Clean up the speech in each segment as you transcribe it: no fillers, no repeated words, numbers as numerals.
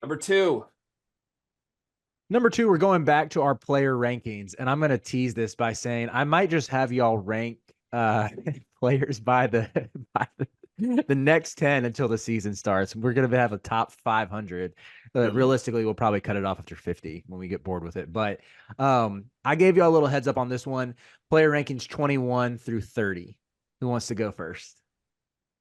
Number two. Number two, we're going back to our player rankings, and I'm going to tease this by saying I might just have y'all rank players by the next 10 until the season starts. We're going to have a top 500. Realistically, we'll probably cut it off after 50 when we get bored with it. But I gave you a little heads up on this one. Player rankings 21 through 30. Who wants to go first?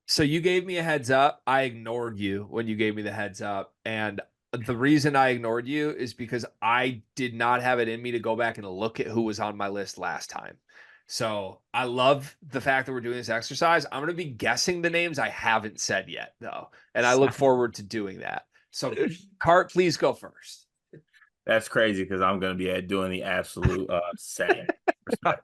So you gave me a heads up. I ignored you when you gave me the heads up. And the reason I ignored you is because I did not have it in me to go back and look at who was on my list last time. So I love the fact that we're doing this exercise. I'm going to be guessing the names I haven't said yet, though. And I look forward to doing that. So, Cart, please go first. That's crazy because I'm going to be doing the absolute same. Fine,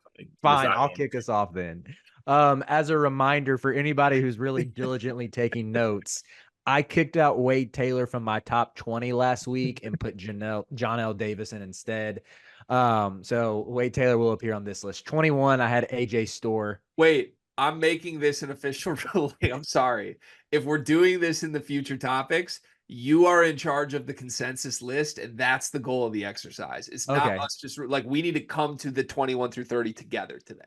I'll kick us off then. As a reminder for anybody who's really diligently taking notes, I kicked out Wade Taylor from my top 20 last week and put John L. Davis in instead. So Wade Taylor will appear on this list. 21, I had AJ Storr. Wait, I'm making this an official ruling. I'm sorry. If we're doing this in the future topics, you are in charge of the consensus list, and that's the goal of the exercise. It's not us just like we need to come to the 21 through 30 together today.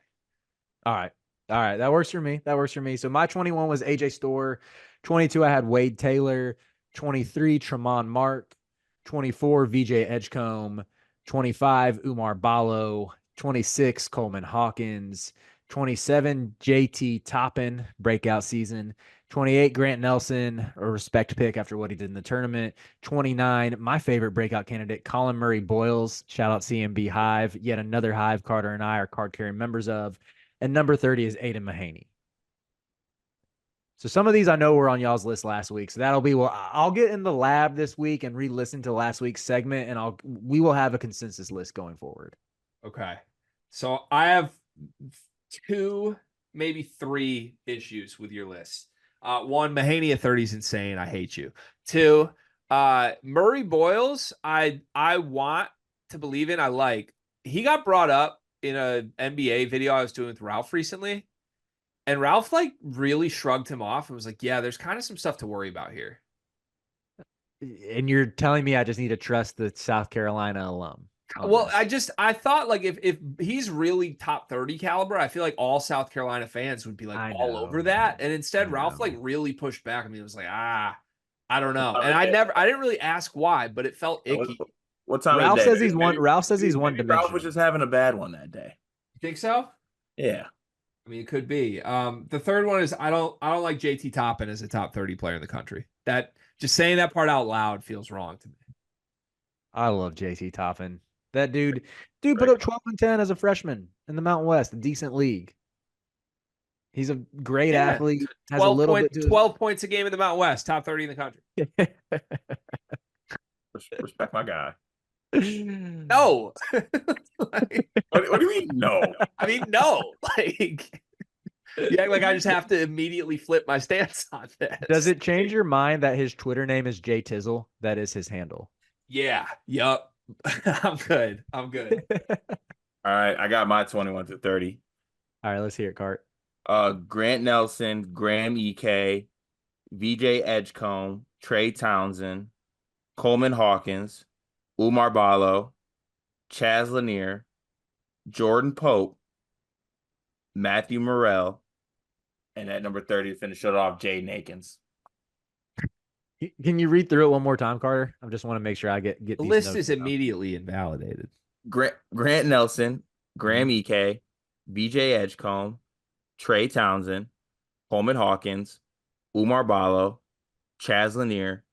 All right. That works for me. So my 21 was AJ Storr. 22, I had Wade Taylor. 23, Tremont Mark. 24, VJ Edgecombe. 25, Umar Ballo. 26, Coleman Hawkins. 27, JT Toppin, breakout season. 28, Grant Nelson, a respect pick after what he did in the tournament. 29, my favorite breakout candidate, Colin Murray Boyles. Shout out CMB Hive. Yet another Hive Carter and I are card carrying members of. And number 30 is Aiden Mahaney. So some of these I know were on y'all's list last week. So that'll be, well, I'll get in the lab this week and re-listen to last week's segment, and we will have a consensus list going forward. Okay. So I have 2, maybe 3 issues with your list. 1, Mahaney at 30 is insane. I hate you. 2, Murray Boyles, I want to believe in. I like. He got brought up in a NBA video I was doing with Ralph recently. And Ralph like really shrugged him off and was like, yeah, there's kind of some stuff to worry about here. And you're telling me I just need to trust the South Carolina alum. Well, I thought like if he's really top 30 caliber, I feel like all South Carolina fans would be like all over that. And instead, Ralph like really pushed back. I mean, it was like, I don't know. And I didn't really ask why, but it felt icky. What time Ralph of day? says he's one. Ralph says he's one dimensional. Ralph was just having a bad one that day. You think so? Yeah. I mean, it could be. The third one is I don't like JT Toppin as a top 30 player in the country. That just saying that part out loud feels wrong to me. I love JT Toppin. That dude put up 12 and 10 as a freshman in the Mountain West, a decent league. He's a great athlete. Has a little bit 12 points a game in the Mountain West, top 30 in the country. Respect my guy. No. What do you mean no? I mean no. Like you act like I just have to immediately flip my stance on this. Does it change your mind that his Twitter name is Jay Tizzle? That is his handle. Yeah. Yup. I'm good. All right. I got my 21 to 30. All right. Let's hear it, Cart. Grant Nelson, Graham EK, VJ Edgecombe, Trey Townsend, Coleman Hawkins, Umar Ballo, Chaz Lanier, Jordan Pope, Matthew Morrell, and at number 30 to finish it off, Jaden Akins. Can you read through it one more time, Carter? I just want to make sure I get the list is immediately invalidated. Grant Nelson, Graham EK, VJ Edgecombe, Trey Townsend, Coleman Hawkins, Umar Ballo, Chaz Lanier,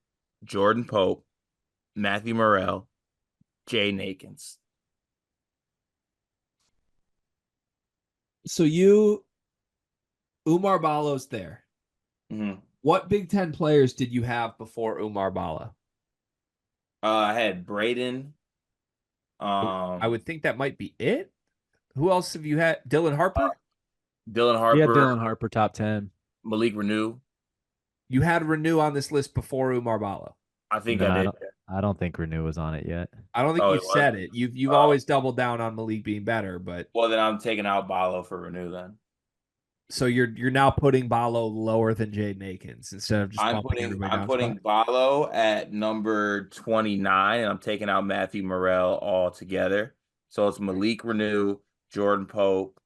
Jordan Pope, Matthew Morrell, Jaden Akins. So Umar Ballo's there. Mm-hmm. What Big Ten players did you have before Umar Ballo? I had Braden. I would think that might be it. Who else have you had? Dylan Harper? Dylan Harper. Yeah, Dylan Harper, top 10. Malik Renew. You had Renew on this list before Umar Ballo. I think I did. I don't think Renew was on it yet. I don't think you said it. You've always doubled down on Malik being better, but well, then I'm taking out Ballo for Renew then. So you're now putting Ballo lower than Jaden Akins instead of just bumping everybody I'm down. putting Ballo at number 29, and I'm taking out Matthew Morrell altogether. So it's Malik Renew, Jordan Pope,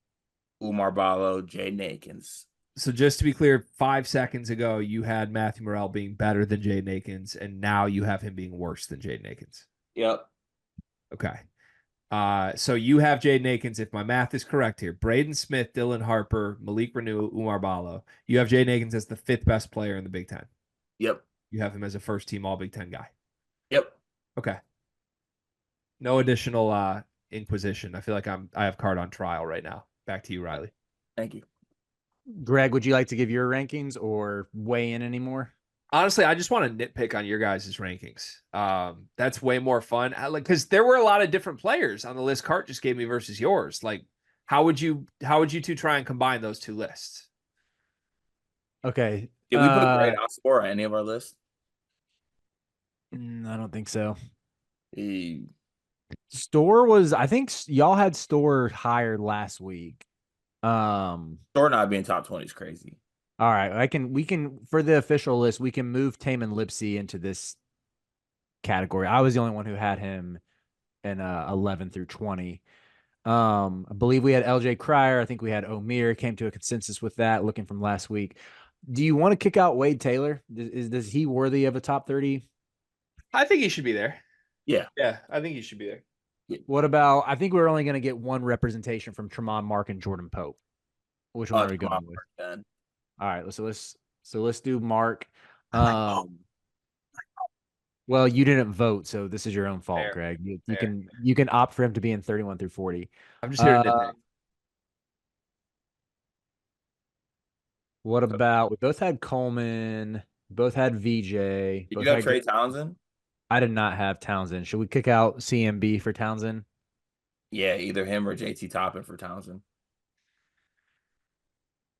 Umar Ballo, Jaden Akins. So just to be clear, 5 seconds ago you had Matthew Morrell being better than Jaden Akins, and now you have him being worse than Jaden Akins. Yep. Okay. So you have Jaden Akins, if my math is correct here. Braden Smith, Dylan Harper, Malik Renew, Umar Ballo. You have Jaden Akins as the 5th best player in the Big Ten. Yep. You have him as a first team All Big Ten guy. Yep. Okay. No additional inquisition. I feel like I have card on trial right now. Back to you, Riley. Thank you. Greg, would you like to give your rankings or weigh in anymore? Honestly, I just want to nitpick on your guys' rankings. That's way more fun. Because there were a lot of different players on the list Cart just gave me versus yours. Like, how would you two try and combine those two lists? Okay. Did we put Greg Osborne on any of our lists? I don't think so. He... Store was, I think y'all had Store higher last week. Store not being top 20 is crazy. All right, we can for the official list, we can move Taman Lipsy into this category. I was the only one who had him in 11 through 20. I believe we had LJ Cryer. I think we had Omir. Came to a consensus with that. Looking from last week, do you want to kick out Wade Taylor? Is he worthy of a top 30? I think he should be there. Yeah, I think he should be there. What about? I think we're only going to get one representation from Tremont Mark and Jordan Pope. Which one are we going with? Then. All right, so let's do Mark. Well, you didn't vote, so this is your own fault, Fair. Greg. You can opt for him to be in 31 through 40. I'm just here to nitpick. What about we both had Coleman, both had VJ. Did both you have had Trey Townsend? I did not have Townsend. Should we kick out CMB for Townsend? Yeah, either him or JT Toppin for Townsend.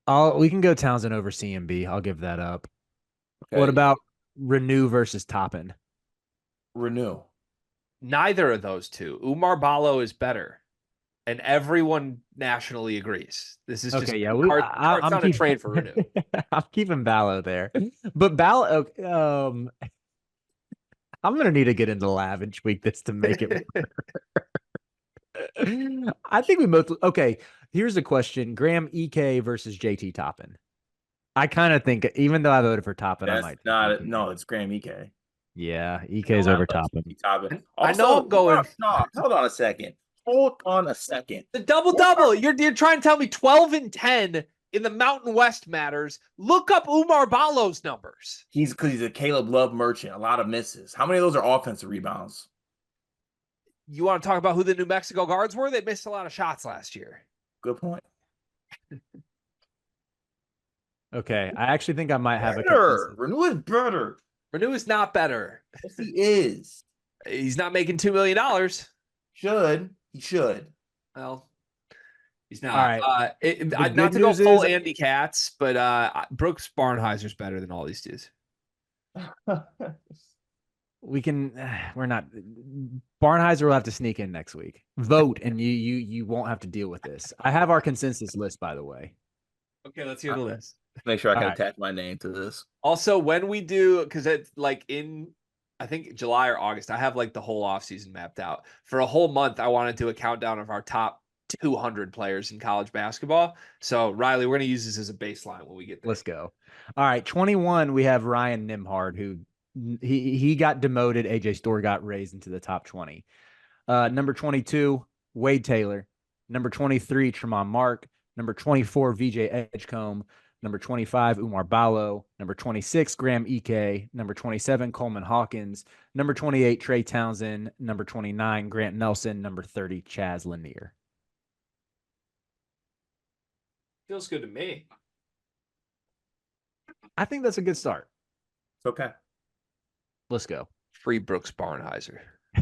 We can go Townsend over CMB. I'll give that up. Okay. What about Renew versus Toppin? Renew. Neither of those two. Umar Ballo is better. And everyone nationally agrees. This is just I'm on a trade for Renew. I'm keeping Ballo there. But Ballo, I'm going to need to get into lab and tweak this to make it work. I think we both. Okay, here's a question. Graham EK versus JT Toppin. I kind of think, even though I voted for Toppin, I might. No, it's Graham EK. Yeah, EK's over Toppin. Also, I know I'm going. No, hold on a second. The double-double. You're trying to tell me 12 and 10 in the Mountain West matters. Look up Umar Ballo's numbers. Because he's a Caleb Love merchant. A lot of misses. How many of those are offensive rebounds? You want to talk about who the New Mexico guards were? They missed a lot of shots last year. Good point. Okay, I actually think I might have better. Renew is better. Renew is not better. Yes, he is. He's not making $2 million. He should. Well, he's not. All right. Not to go full Andy Katz, but Brooks Barnheiser's better than all these dudes. We're not. Barnheiser will have to sneak in next week. Vote, and you won't have to deal with this. I have our consensus list, by the way. Okay, let's hear the list. Make sure I can attach my name to this. Also, when we do, because it's like in, I think July or August, I have like the whole offseason mapped out. For a whole month, I want to do a countdown of our top 200 players in college basketball. So, Riley, we're going to use this as a baseline when we get there. Let's go. All right, 21, we have Ryan Nimhard, who he got demoted. AJ Store got raised into the top 20. Number 22, Wade Taylor. Number 23, Tremont Mark. Number 24, VJ Edgecombe. Number 25, Umar Ballo. Number 26, Graham EK. Number 27, Coleman Hawkins. Number 28, Trey Townsend. Number 29, Grant Nelson. Number 30, Chaz Lanier. Feels good to me. I think that's a good start. It's okay. Let's go. Free Brooks Barnheiser.